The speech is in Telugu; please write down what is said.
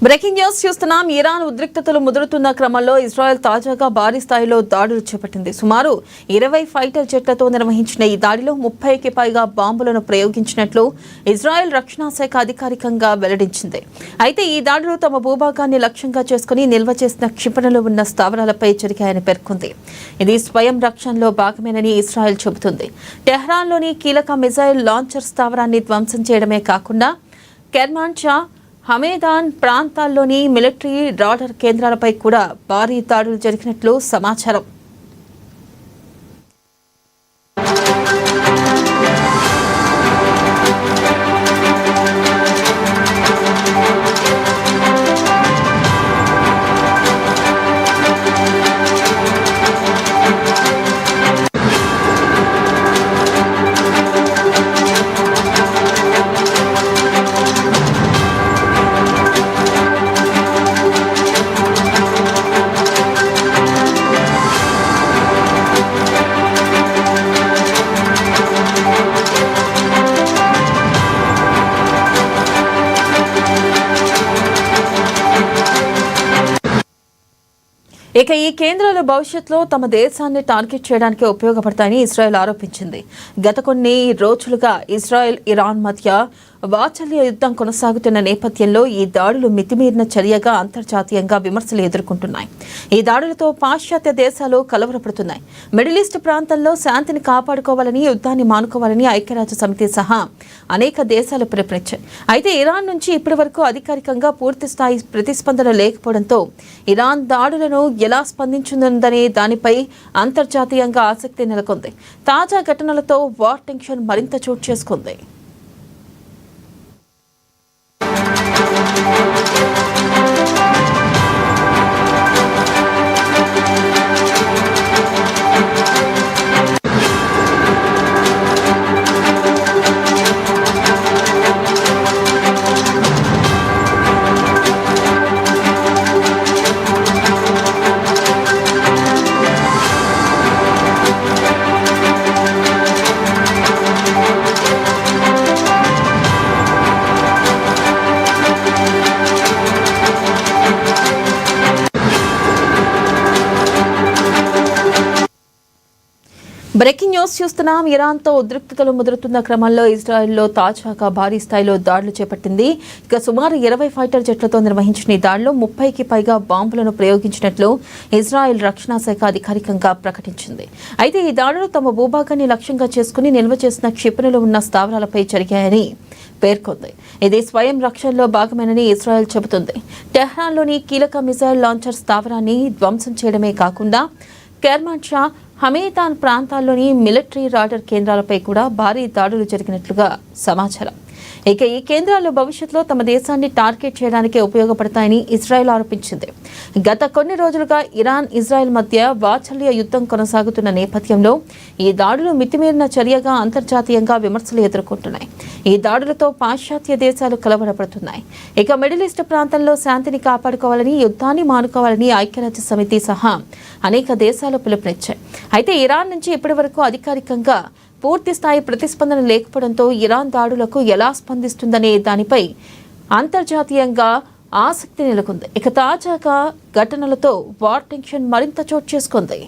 బ్రేకింగ్ న్యూస్ చూస్తున్నాం. ఇరాన్ ఉద్రిక్తతలు ముదురుతున్న క్రమంలో ఇజ్రాయెల్ తాజాగా భారీ స్థాయిలో దాడులు చేపట్టింది. సుమారు 20 ఫైటర్ జెట్లతో నిర్వహించిన ఈ దాడిలో 30కి పైగా బాంబులను ప్రయోగించినట్లు ఇజ్రాయెల్ రక్షణ శాఖ అధికారికంగా వెల్లడించింది. అయితే ఈ దాడులు తమ భూభాగాన్ని లక్ష్యంగా చేసుకుని నిల్వ చేసిన క్షిపణులు ఉన్న స్థావరాలపై జరిగాయని పేర్కొంది. ఇది స్వయం రక్షణలో భాగమేనని ఇజ్రాయెల్ చెబుతుంది. టెహ్రాన్లోని కీలక మిజైల్ లాంచర్ స్థావరాన్ని ధ్వంసం చేయడమే కాకుండా కెర్మాన్షా, హమేదాన్ ప్రాంతాల్లోని మిలిటరీ రాడార్ కేంద్రాలపై కూడా భారీ దాడులు జరిగినట్లు సమాచారం. ఇక ఈ కేంద్రాలు భవిష్యత్తులో తమ దేశాన్ని టార్గెట్ చేయడానికి ఉపయోగపడతాయని ఇజ్రాయెల్ ఆరోపించింది. గత కొన్ని రోజులుగా ఇజ్రాయెల్, ఇరాన్ మధ్య వాచల్య యుద్ధం కొనసాగుతున్న నేపథ్యంలో ఈ దాడులు మితిమీరిన చర్యగా అంతర్జాతీయంగా విమర్శలు ఎదుర్కొంటున్నాయి. ఈ దాడులతో పాశ్చాత్య దేశాలు కలవరపడుతున్నాయి. మిడిల్ ఈస్ట్ ప్రాంతంలో శాంతిని కాపాడుకోవాలని, యుద్ధాన్ని మానుకోవాలని ఐక్యరాజ్య సమితి సహా అనేక దేశాలు పిలుపునిచ్చాయి. అయితే ఇరాన్ నుంచి ఇప్పటి వరకు అధికారికంగా పూర్తి స్థాయి ప్రతిస్పందన లేకపోవడంతో ఇరాన్ దాడులను ఎలా స్పందించిందనే దానిపై అంతర్జాతీయంగా ఆసక్తి నెలకొంది. తాజా ఘటనలతో వార్ టెన్షన్ మరింత చోటు చేసుకుంది. బ్రేకింగ్ న్యూస్ చూస్తున్నాం. ఇరాన్తో ఉద్రిక్తతలు ముదురుతున్న క్రమంలో ఇజ్రాయెల్లో తాజాగా భారీ స్థాయిలో దాడులు చేపట్టింది. ఇక సుమారు 20 ఫైటర్ జెట్లతో నిర్వహించిన ఈ దాడిలో 30కి పైగా బాంబులను ప్రయోగించినట్లు ఇజ్రాయెల్ రక్షణ శాఖ అధికారికంగా ప్రకటించింది. అయితే ఈ దాడులు తమ భూభాగాన్ని లక్ష్యంగా చేసుకుని నిల్వ చేసిన క్షిపణులు ఉన్న స్థావరాలపై జరిగాయని పేర్కొంది. ఇది స్వయం రక్షణలో భాగమేనని ఇజ్రాయెల్ చెబుతుంది. టెహ్రాన్లోని కీలక మిజైల్ లాంచర్ స్థావరాన్ని ధ్వంసం చేయడమే కాకుండా కెర్మాన్షా, హమేదాన్ ప్రాంతాల్లోని మిలిటరీ రాడార్ కేంద్రాలపై కూడా భారీ దాడులు జరిగినట్లుగా సమాచారం. ఇక ఈ కేంద్రాలు భవిష్యత్తులో తమ దేశాన్ని టార్గెట్ చేయడానికి ఉపయోగపడతాయని ఇజ్రాయెల్ ఆరోపించింది. గత కొన్ని రోజులుగా ఇరాన్, ఇజ్రాయెల్ మధ్య వాచల్య యుద్ధం కొనసాగుతున్న నేపథ్యంలో ఈ దాడులు మితిమీరిన చర్యగా అంతర్జాతీయంగా విమర్శలు ఎదుర్కొంటున్నాయి. ఈ దాడులతో పాశ్చాత్య దేశాలు కలవరపడుతున్నాయి. ఇక మిడిల్ ఈస్ట్ ప్రాంతంలో శాంతిని కాపాడుకోవాలని, యుద్ధాన్ని మానుకోవాలని ఐక్యరాజ్య సమితి సహా అనేక దేశాలు పిలుపునిచ్చాయి. అయితే ఇరాన్ నుంచి ఇప్పటి వరకు అధికారికంగా పూర్తి స్థాయి ప్రతిస్పందన లేకపోవడంతో ఇరాన్ దాడులకు ఎలా స్పందిస్తుందనే దానిపై అంతర్జాతీయంగా ఆసక్తి నెలకొంది. ఇక తాజాగా ఘటనలతో వార్ టెన్షన్ మరింత చోటు చేసుకుంది.